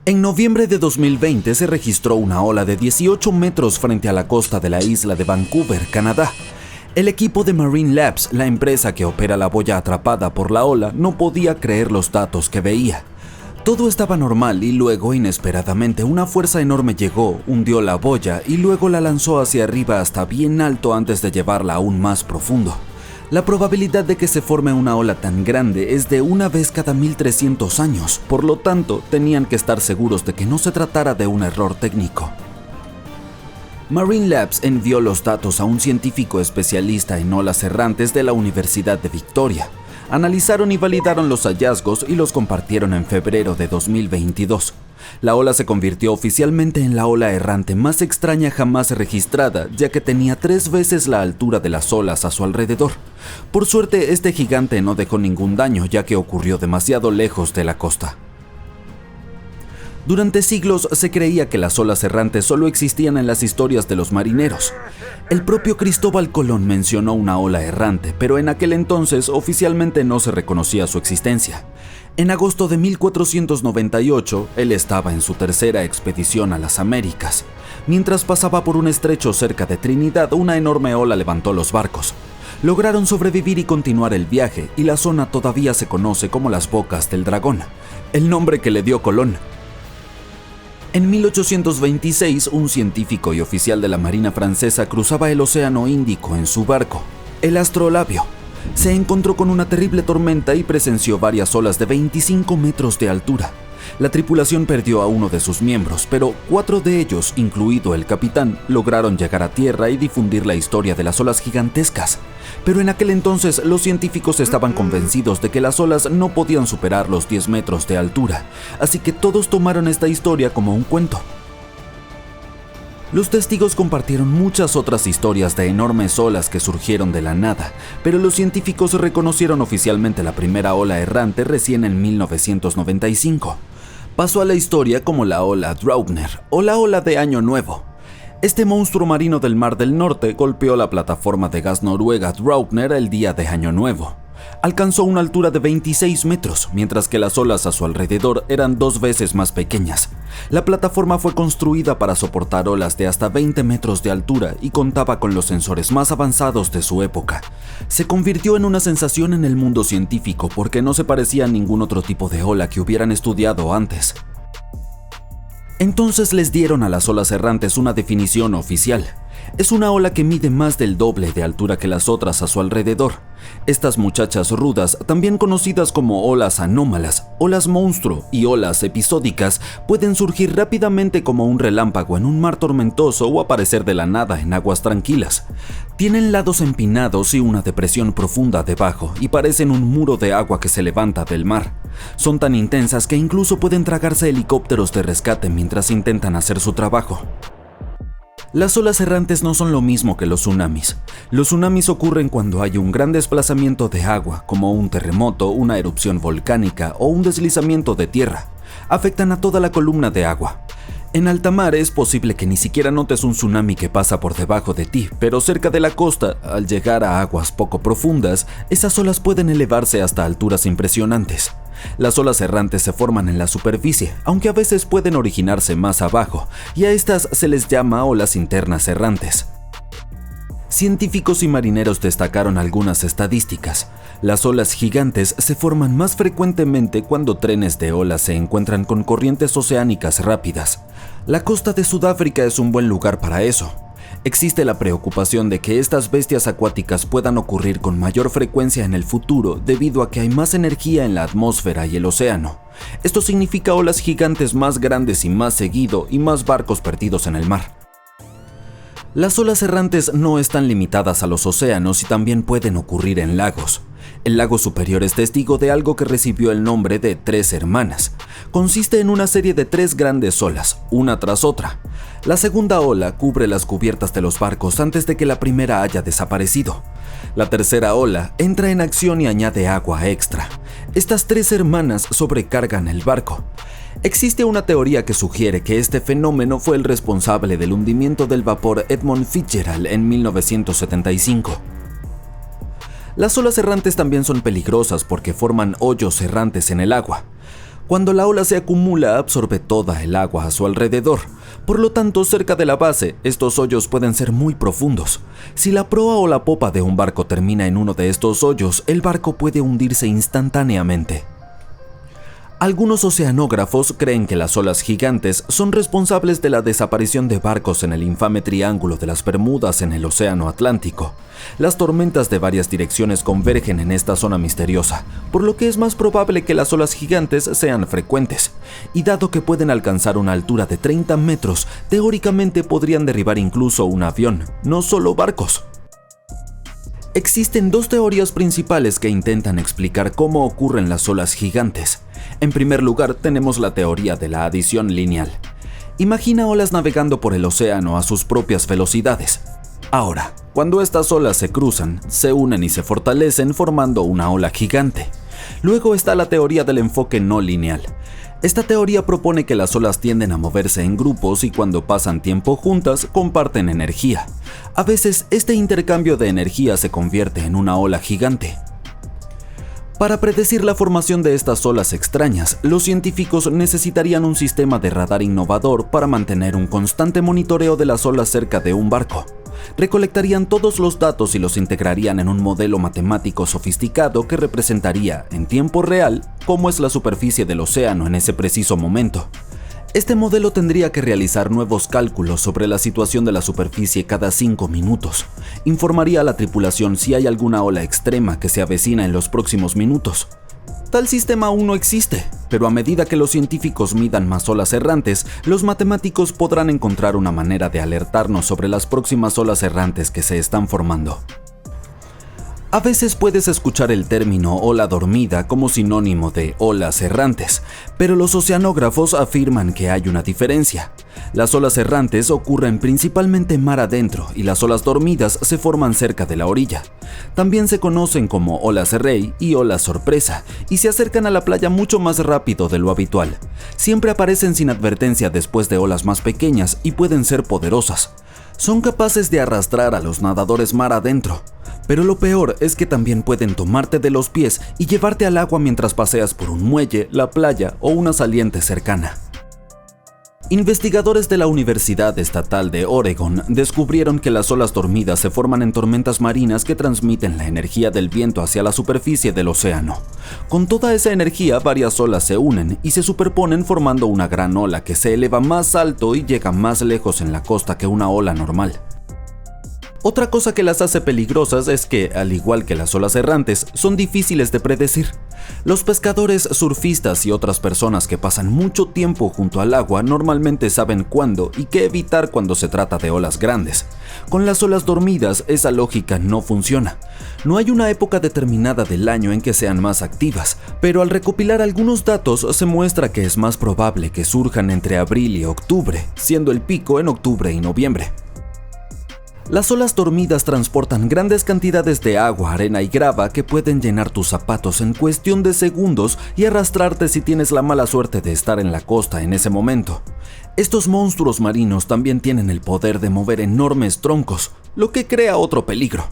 En noviembre de 2020 se registró una ola de 18 metros frente a la costa de la isla de Vancouver, Canadá. El equipo de Marine Labs, la empresa que opera la boya atrapada por la ola, no podía creer los datos que veía. Todo estaba normal y luego, inesperadamente, una fuerza enorme llegó, hundió la boya y luego la lanzó hacia arriba hasta bien alto antes de llevarla aún más profundo. La probabilidad de que se forme una ola tan grande es de una vez cada 1300 años, por lo tanto, tenían que estar seguros de que no se tratara de un error técnico. Marine Labs envió los datos a un científico especialista en olas errantes de la Universidad de Victoria. Analizaron y validaron los hallazgos y los compartieron en febrero de 2022. La ola se convirtió oficialmente en la ola errante más extraña jamás registrada, ya que tenía 3 veces la altura de las olas a su alrededor. Por suerte, este gigante no dejó ningún daño, ya que ocurrió demasiado lejos de la costa. Durante siglos se creía que las olas errantes solo existían en las historias de los marineros. El propio Cristóbal Colón mencionó una ola errante, pero en aquel entonces oficialmente no se reconocía su existencia. En agosto de 1498, él estaba en su tercera expedición a las Américas. Mientras pasaba por un estrecho cerca de Trinidad, una enorme ola levantó los barcos. Lograron sobrevivir y continuar el viaje, y la zona todavía se conoce como las Bocas del Dragón, el nombre que le dio Colón. En 1826, un científico y oficial de la Marina francesa cruzaba el Océano Índico en su barco, el Astrolabio. Se encontró con una terrible tormenta y presenció varias olas de 25 metros de altura. La tripulación perdió a uno de sus miembros, pero 4 de ellos, incluido el capitán, lograron llegar a tierra y difundir la historia de las olas gigantescas. Pero en aquel entonces los científicos estaban convencidos de que las olas no podían superar los 10 metros de altura, así que todos tomaron esta historia como un cuento. Los testigos compartieron muchas otras historias de enormes olas que surgieron de la nada, pero los científicos reconocieron oficialmente la primera ola errante recién en 1995. Pasó a la historia como la ola Draupner o la ola de Año Nuevo. Este monstruo marino del Mar del Norte golpeó la plataforma de gas noruega Draupner el día de Año Nuevo. Alcanzó una altura de 26 metros, mientras que las olas a su alrededor eran 2 veces más pequeñas. La plataforma fue construida para soportar olas de hasta 20 metros de altura y contaba con los sensores más avanzados de su época. Se convirtió en una sensación en el mundo científico porque no se parecía a ningún otro tipo de ola que hubieran estudiado antes. Entonces les dieron a las olas errantes una definición oficial. Es una ola que mide más del doble de altura que las otras a su alrededor. Estas muchachas rudas, también conocidas como olas anómalas, olas monstruo y olas episódicas, pueden surgir rápidamente como un relámpago en un mar tormentoso o aparecer de la nada en aguas tranquilas. Tienen lados empinados y una depresión profunda debajo y parecen un muro de agua que se levanta del mar. Son tan intensas que incluso pueden tragarse helicópteros de rescate mientras intentan hacer su trabajo. Las olas errantes no son lo mismo que los tsunamis. Los tsunamis ocurren cuando hay un gran desplazamiento de agua, como un terremoto, una erupción volcánica o un deslizamiento de tierra. Afectan a toda la columna de agua. En alta mar es posible que ni siquiera notes un tsunami que pasa por debajo de ti, pero cerca de la costa, al llegar a aguas poco profundas, esas olas pueden elevarse hasta alturas impresionantes. Las olas errantes se forman en la superficie, aunque a veces pueden originarse más abajo, y a estas se les llama olas internas errantes. Científicos y marineros destacaron algunas estadísticas. Las olas gigantes se forman más frecuentemente cuando trenes de olas se encuentran con corrientes oceánicas rápidas. La costa de Sudáfrica es un buen lugar para eso. Existe la preocupación de que estas bestias acuáticas puedan ocurrir con mayor frecuencia en el futuro debido a que hay más energía en la atmósfera y el océano. Esto significa olas gigantes más grandes y más seguido y más barcos perdidos en el mar. Las olas errantes no están limitadas a los océanos y también pueden ocurrir en lagos. El lago Superior es testigo de algo que recibió el nombre de Tres Hermanas. Consiste en una serie de 3 grandes olas, una tras otra. La segunda ola cubre las cubiertas de los barcos antes de que la primera haya desaparecido. La tercera ola entra en acción y añade agua extra. Estas 3 hermanas sobrecargan el barco. Existe una teoría que sugiere que este fenómeno fue el responsable del hundimiento del vapor Edmund Fitzgerald en 1975. Las olas errantes también son peligrosas porque forman hoyos errantes en el agua. Cuando la ola se acumula, absorbe toda el agua a su alrededor. Por lo tanto, cerca de la base, estos hoyos pueden ser muy profundos. Si la proa o la popa de un barco termina en uno de estos hoyos, el barco puede hundirse instantáneamente. Algunos oceanógrafos creen que las olas gigantes son responsables de la desaparición de barcos en el infame Triángulo de las Bermudas en el Océano Atlántico. Las tormentas de varias direcciones convergen en esta zona misteriosa, por lo que es más probable que las olas gigantes sean frecuentes. Y dado que pueden alcanzar una altura de 30 metros, teóricamente podrían derribar incluso un avión, no solo barcos. Existen dos teorías principales que intentan explicar cómo ocurren las olas gigantes. En primer lugar, tenemos la teoría de la adición lineal. Imagina olas navegando por el océano a sus propias velocidades. Ahora, cuando estas olas se cruzan, se unen y se fortalecen formando una ola gigante. Luego está la teoría del enfoque no lineal. Esta teoría propone que las olas tienden a moverse en grupos y cuando pasan tiempo juntas comparten energía. A veces este intercambio de energía se convierte en una ola gigante. Para predecir la formación de estas olas extrañas, los científicos necesitarían un sistema de radar innovador para mantener un constante monitoreo de las olas cerca de un barco. Recolectarían todos los datos y los integrarían en un modelo matemático sofisticado que representaría, en tiempo real, cómo es la superficie del océano en ese preciso momento. Este modelo tendría que realizar nuevos cálculos sobre la situación de la superficie cada 5 minutos. Informaría a la tripulación si hay alguna ola extrema que se avecina en los próximos minutos. Tal sistema aún no existe, pero a medida que los científicos midan más olas errantes, los matemáticos podrán encontrar una manera de alertarnos sobre las próximas olas errantes que se están formando. A veces puedes escuchar el término ola dormida como sinónimo de olas errantes, pero los oceanógrafos afirman que hay una diferencia. Las olas errantes ocurren principalmente mar adentro y las olas dormidas se forman cerca de la orilla. También se conocen como olas rey y olas sorpresa y se acercan a la playa mucho más rápido de lo habitual. Siempre aparecen sin advertencia después de olas más pequeñas y pueden ser poderosas. Son capaces de arrastrar a los nadadores mar adentro. Pero lo peor es que también pueden tomarte de los pies y llevarte al agua mientras paseas por un muelle, la playa o una saliente cercana. Investigadores de la Universidad Estatal de Oregon descubrieron que las olas dormidas se forman en tormentas marinas que transmiten la energía del viento hacia la superficie del océano. Con toda esa energía, varias olas se unen y se superponen formando una gran ola que se eleva más alto y llega más lejos en la costa que una ola normal. Otra cosa que las hace peligrosas es que, al igual que las olas errantes, son difíciles de predecir. Los pescadores, surfistas y otras personas que pasan mucho tiempo junto al agua normalmente saben cuándo y qué evitar cuando se trata de olas grandes. Con las olas dormidas, esa lógica no funciona. No hay una época determinada del año en que sean más activas, pero al recopilar algunos datos se muestra que es más probable que surjan entre abril y octubre, siendo el pico en octubre y noviembre. Las olas dormidas transportan grandes cantidades de agua, arena y grava que pueden llenar tus zapatos en cuestión de segundos y arrastrarte si tienes la mala suerte de estar en la costa en ese momento. Estos monstruos marinos también tienen el poder de mover enormes troncos, lo que crea otro peligro.